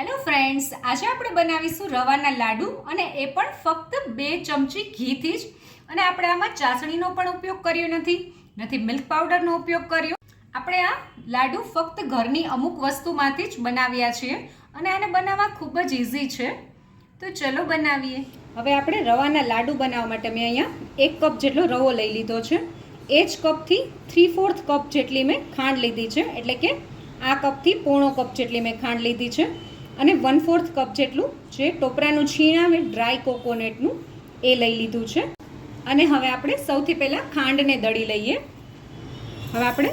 Hello friends, આજે આપણે બનાવીશું રવાના લાડુ અને એ પણ ફક્ત 2 ચમચી ઘીથી જ. અને આપણે આમાં ચાસણીનો પણ ઉપયોગ કર્યો નથી મિલ્ક પાવડરનો ઉપયોગ કર્યો. આપણે આ લાડુ ફક્ત ઘરની અમુક વસ્તુમાંથી જ બનાવ્યા છીએ અને આને બનાવવા ખૂબ જ ઇઝી છે. તો ચલો બનાવીએ. હવે આપણે રવાના લાડુ બનાવવા માટે મેં અહીંયા 1 કપ જેટલો રવો લઈ લીધો છે. એ જ કપથી 3/4 કપ જેટલી મેં ખાંડ લીધી છે, એટલે કે આ કપથી પોણો કપ જેટલી મેં ખાંડ લીધી છે. અને 1/4 કપ જેટલું જે ટોપરાનું છીણ આવે ડ્રાય કોકોનટનું એ લઈ લીધું છે. અને હવે આપણે સૌથી પહેલાં ખાંડને દળી લઈએ. હવે આપણે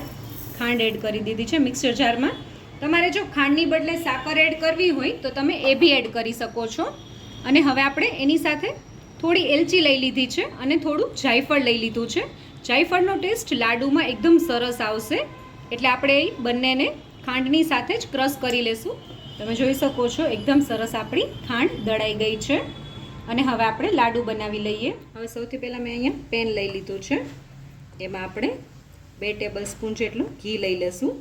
ખાંડ એડ કરી દીધી છે મિક્સર જારમાં. તમારે જો ખાંડની બદલે સાકર એડ કરવી હોય તો તમે એ બી એડ કરી શકો છો. અને હવે આપણે એની સાથે થોડી એલચી લઈ લીધી છે અને થોડું જાયફળ લઈ લીધું છે. જાયફળનો ટેસ્ટ લાડુમાં એકદમ સરસ આવશે, એટલે આપણે એ બંનેને ખાંડની સાથે જ ક્રશ કરી લેશું. તમે જોઈ શકો છો એકદમ સરસ આપણી ખાંડ દળાઈ ગઈ છે. અને હવે આપણે લાડુ બનાવી લઈએ. હવે સૌથી પહેલાં મેં અહીંયા પેન લઈ લીધું છે. એમાં આપણે 2 ટેબલ સ્પૂન જેટલું ઘી લઈ લેશું.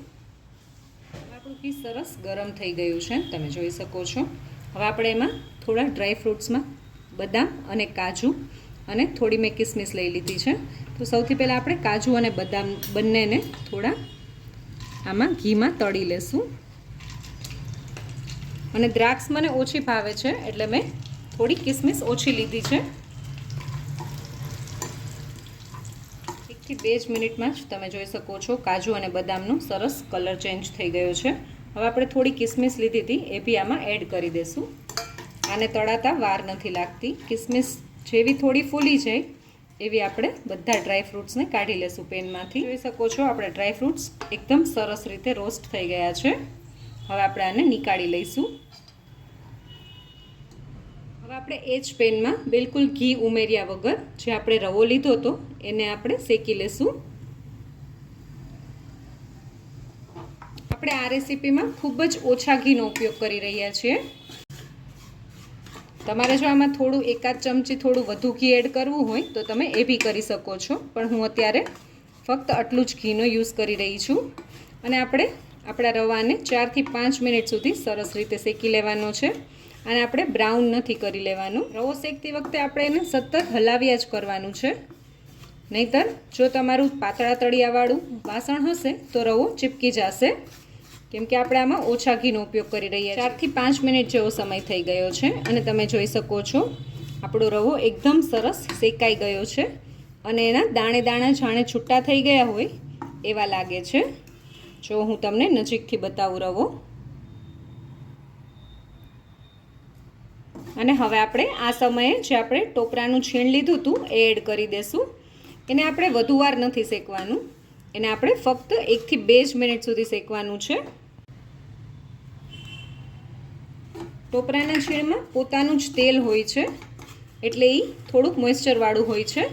આપણું ઘી સરસ ગરમ થઈ ગયું છે, તમે જોઈ શકો છો. હવે આપણે એમાં થોડા ડ્રાય ફ્રૂટ્સમાં બદામ અને કાજુ અને થોડી મેં કિસમિસ લઈ લીધી છે. તો સૌથી પહેલાં આપણે કાજુ અને બદામ બંનેને થોડા આમાં ઘીમાં તળી લેશું. અને દ્રાક્ષ મને ઓછી ભાવે છે એટલે મેં થોડી કિસમિસ ઓછી લીધી છે. 1 થી 2 જ મિનિટમાં જ તમે જોઈ શકો છો કાજુ અને બદામનો સરસ કલર ચેન્જ થઈ ગયો છે. હવે આપણે થોડી કિસમિસ લીધી હતી એ બી આમાં એડ કરી દઈશું. આને તળાતા વાર નથી લાગતી. કિસમિસ જેવી થોડી ફૂલી જાય એવી આપણે બધા ડ્રાય ફ્રૂટ્સને કાઢી લેશું પેનમાંથી. જોઈ શકો છો આપણે ડ્રાય ફ્રૂટ્સ એકદમ સરસ રીતે રોસ્ટ થઈ ગયા છે. હવે આપણે આને નીકાળી લઈશું. હવે આપણે એ જ પેનમાં બિલકુલ ઘી ઉમેર્યા વગર જે આપણે રવો લીધો હતો એને આપણે શેકી લેશું. આપણે આ રેસીપીમાં ખૂબ જ ઓછા ઘીનો ઉપયોગ કરી રહ્યા છીએ. તમારે જો આમાં થોડું 1-8 ચમચી થોડું વધુ ઘી એડ કરવું હોય તો તમે એ બી કરી શકો છો, પણ હું અત્યારે ફક્ત આટલું જ ઘીનો યુઝ કરી રહી છું. અને આપણે આપણા રવાને 4 થી 5 મિનિટ સુધી સરસ રીતે શેકી લેવાનો છે. અને આપણે બ્રાઉન નથી કરી લેવાનું. રવો શેકતી વખતે આપણે એને સતત હલાવ્યા જ કરવાનું છે, નહીંતર જો તમારું પાતળા તળિયાવાળું વાસણ હશે તો રવો ચીપકી જશે, કેમ કે આપણે આમાં ઓછા ઘીનો ઉપયોગ કરી રહ્યા છીએ. 4 થી 5 મિનિટ જેવો સમય થઈ ગયો છે અને તમે જોઈ શકો છો આપણો રવો એકદમ સરસ શેકાઈ ગયો છે અને એના દાણે દાણા જાણે છૂટા થઈ ગયા હોય એવા લાગે છે. જો હું તમને નજીકથી બતાવું રવો. અને હવે આપણે આ સમયે જે આપણે ટોપરાનું છીણ લીધું હતું એ એડ કરી દઈશું. એને આપણે વધુ વાર નથી શેકવાનું, એને આપણે ફક્ત 1 થી 2 જ મિનિટ સુધી શેકવાનું છે. ટોપરાના છીણમાં પોતાનું જ તેલ હોય છે, એટલે એ થોડુંક મોઇસ્ચરવાળું હોય છે,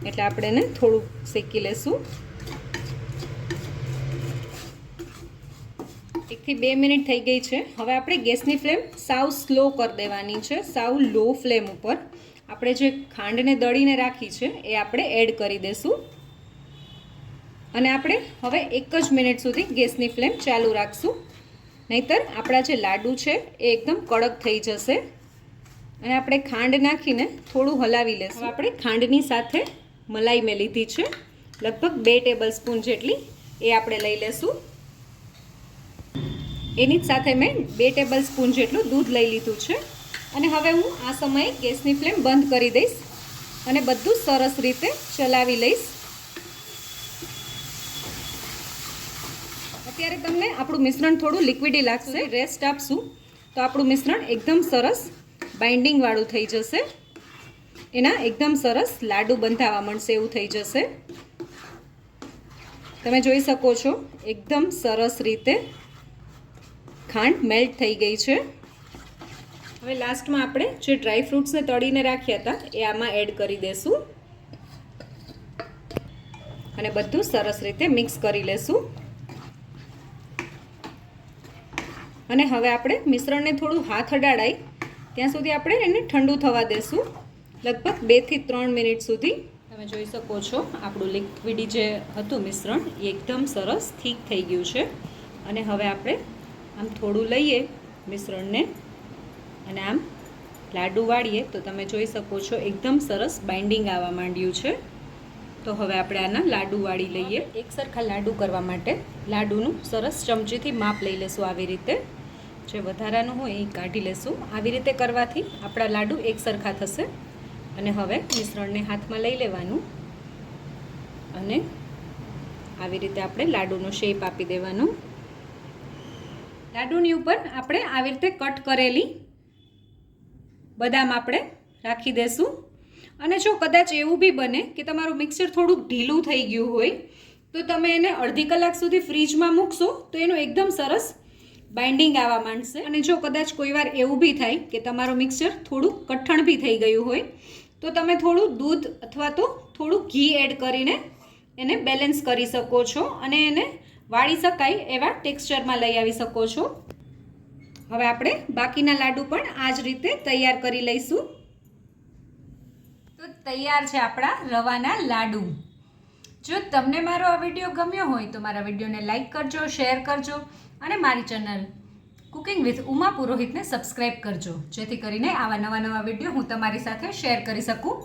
એટલે આપણે એને થોડુંક શેકી લેશું. 1 થી 2 મિનિટ થઈ ગઈ છે. હવે આપણે ગેસની ફ્લેમ સાવ સ્લો કરી દેવાની છે, સાવ લો ફ્લેમ ઉપર. આપણે જે ખાંડને દળીને રાખી છે એ આપણે એડ કરી દઈશું. અને આપણે હવે 1 જ મિનિટ સુધી ગેસની ફ્લેમ ચાલુ રાખશું, નહીંતર આપણા જે લાડુ છે એ એકદમ કડક થઈ જશે. અને આપણે ખાંડ નાખીને થોડું હલાવી લેશું. હવે આપણે ખાંડની સાથે મલાઈ મેં લીધી છે, લગભગ 2 ટેબલ સ્પૂન જેટલી એ આપણે લઈ લેશું. એની જ સાથે મેં 2 ટેબલ સ્પૂન જેટલું દૂધ લઈ લીધું છે. અને હવે હું આ સમયે ગેસની ફ્લેમ બંધ કરી દઈશ અને બધું સરસ રીતે ચલાવી લઈશ. અત્યારે તમને આપણું મિશ્રણ થોડું લિક્વિડી લાગશે. રેસ્ટ આપશું તો આપણું મિશ્રણ એકદમ સરસ બાઇન્ડિંગવાળું થઈ જશે. એના એકદમ સરસ લાડુ બંધાવા મળશે એવું થઈ જશે. તમે જોઈ શકો છો એકદમ સરસ રીતે ખાંડ મેલ્ટ થઈ ગઈ છે. હવે લાસ્ટમાં આપણે જે ડ્રાય ફ્રૂટ્સને તળીને રાખ્યા હતા એ આમાં એડ કરી દઈશું અને બધું સરસ રીતે મિક્સ કરી લેશું. અને હવે આપણે મિશ્રણને થોડું હાથ અડાડાય ત્યાં સુધી આપણે એને ઠંડુ થવા દેશું, લગભગ 2 થી 3 મિનિટ સુધી. તમે જોઈ શકો છો આપણું લિક્વિડી જે હતું મિશ્રણ એ એકદમ સરસ થીક થઈ ગયું છે. અને હવે આપણે આમ થોડું લઈએ મિશ્રણને અને આમ લાડુ વાળીએ તો તમે જોઈ શકો છો એકદમ સરસ બાઇન્ડિંગ આવવા માંડ્યું છે. તો હવે આપણે આના લાડુ વાળી લઈએ. એક સરખા લાડુ કરવા માટે લાડુનું સરસ ચમચીથી માપ લઈ લેશું. આવી રીતે જે વધારાનું હોય એ કાઢી લેશું. આવી રીતે કરવાથી આપણા લાડુ એક સરખા થશે. અને હવે મિશ્રણને હાથમાં લઈ લેવાનું અને આવી રીતે આપણે લાડુનો શેપ આપી દેવાનો. લાડુની ઉપર આપણે આવી રીતે કટ કરેલી બદામ આપણે રાખી દેશું. અને જો કદાચ એવું બી બને કે તમારું મિક્સર થોડુંક ઢીલું થઈ ગયું હોય તો તમે એને અડધી કલાક સુધી ફ્રીજમાં મૂકશો તો એનું એકદમ સરસ બાઇન્ડિંગ આવવા માંડશે. અને જો કદાચ કોઈ વાર એવું બી થાય કે તમારું મિક્સર થોડું કઠણ બી થઈ ગયું હોય તો તમે થોડું દૂધ અથવા તો થોડું ઘી એડ કરીને એને બેલેન્સ કરી શકો છો અને એને વાળી શકાય એવા ટેક્સચરમાં લઈ આવી શકો છો. હવે આપણે બાકીના લાડુ પણ આ જ રીતે તૈયાર કરી લઈશું. તો તૈયાર છે આપણા રવાના લાડુ. જો તમને મારો આ વિડીયો ગમ્યો હોય તો મારા વિડીયોને લાઈક કરજો, શેર કરજો અને મારી ચેનલ કુકિંગ વિથ ઉમા પુરોહિતને સબસ્ક્રાઈબ કરજો, જેથી કરીને આવા નવા વિડીયો હું તમારી સાથે શેર કરી શકું.